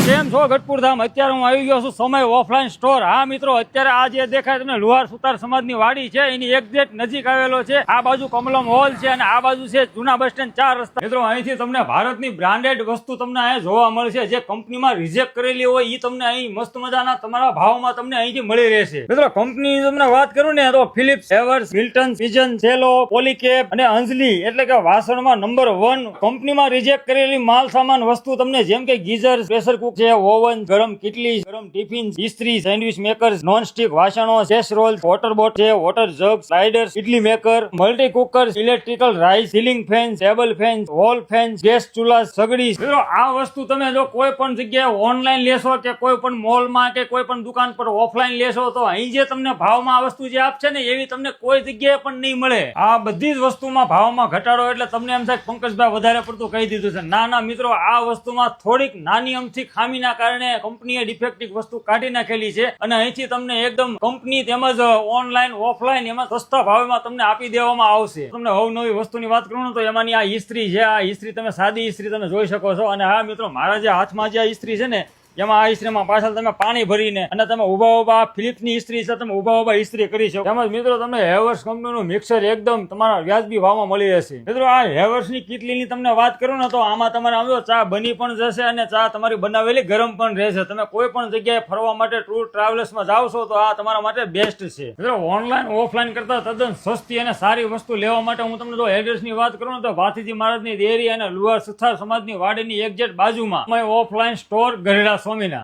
કેમ છો ગઢપુર ધામ? અત્યારે હું આવી ગયો છું સમય ઓફલાઈન સ્ટોર. હા મિત્રો, અત્યારે આ જે દેખાય તમને લુહાર સુતાર સમાજની વાડી છે, એની એક્ઝેક્ટ નજીક આવેલો છે. આ બાજુ કમલમ હોલ છે અને આ બાજુ છે જૂના બસ સ્ટેન્ડ 4 રસ્તા. મિત્રો અહીંથી તમને ભારતની બ્રાન્ડેડ વસ્તુ તમને અહીં જોવા મળશે. જે કંપનીમાં રિજેક્ટ કરેલી હોય એ તમને અહીં મસ્ત મજાના તમારા ભાવમાં તમને અહીંથી મળી રહેશે. મિત્રો કંપની તમને વાત કરું ને તો ફિલિપ્સ, એવર્સ, મિલ્ટન, પિજન, સેલો, પોલીકેપ અને અંજલી એટલે કે વાસણમાં નંબર 1 કંપનીમાં રિજેક્ટ કરેલી માલ સામાન વસ્તુ તમને જેમ કે ગીઝર, પ્રેશર કુકર છે, ઓવન, ગરમ કિટલી, ગરમ ટિફિન, ઇસ્ત્રી, સેન્ડવિચ મેકર્સ, નોન સ્ટિક વાસણો, સેસરોલ, વોટર બોટ છે, water jug, sliders, idli maker, multi cookers, electrical rice, ceiling fan, table fan, wall fan, gas ચૂલા, સગડી. મિત્રો આ વસ્તુ તમે જો કોઈ પણ જગ્યાએ ઓનલાઈન લેશો કે કોઈ પણ મોલમાં કે કોઈ પણ દુકાન પર ઓફલાઈન લેશો તો અહીં જે તમને ભાવમાં આ વસ્તુ જે આપશે ને એવી તમને કોઈ જગ્યાએ પણ નહીં મળે. આ બધી જ વસ્તુમાં ભાવમાં ઘટાડો એટલે તમને એમ થાય પંકજભાઈ વધારે પડતું કહી દીધું છે. ના ના મિત્રો, આ વસ્તુમાં થોડીક નાની અમથી ખામીના કારણે કંપનીએ ડિફેક્ટિવ વસ્તુ કાઢી નાખેલી છે અને અહીંથી તમને એકદમ કંપની તેમજ ઓનલાઈન ઓફલાઈન એમાં સસ્તા ભાવમાં તમને આપી દેવામાં આવશે. તમને અવનવી વસ્તુની વાત કરું તો એમાંની આ ઇસ્ત્રી છે. આ ઇસ્ત્રી તમે સાદી ઇસ્ત્રી તમે જોઈ શકો છો. અને હા મિત્રો, મારા જે હાથમાં જે આ ઇસ્ત્રી છે ને એમાં આ ઇસ્ત્રીમાં પાછળ તમે પાણી ભરીને અને તમે ઉભા ફિલિપ્સની ઇસ્ત્રી છે, તમે ઉભા ઇસ્ત્રી કરી શકો. તેમજ મિત્રો તમને હેવર્સ કંપનીનું મિક્સર એકદમ તમારા વ્યાજબી ભાવમાં મળી રહેશે. મિત્રો આ હેવર્સની કિટલીની તમને વાત કરું ને તો આમાં તમારે આમ ચા બની પણ જશે અને ચા તમારી બનાવેલી ગરમ પણ રહેશે. તમે કોઈ પણ જગ્યાએ ફરવા માટે ટૂર ટ્રાવેલ્સમાં જાવ છો તો આ તમારા માટે બેસ્ટ છે. મિત્રો ઓનલાઈન ઓફલાઈન કરતા તદ્દન સસ્તી અને સારી વસ્તુ લેવા માટે હું તમને જો એડ્રેસની વાત કરું ને તો ભાથીજી મહારાજની દેરી અને લુહાર સુથાર સમાજની વાડીની એક્ઝેક્ટ બાજુમાં ઓફલાઈન સ્ટોર ગઢડા સ્વામીના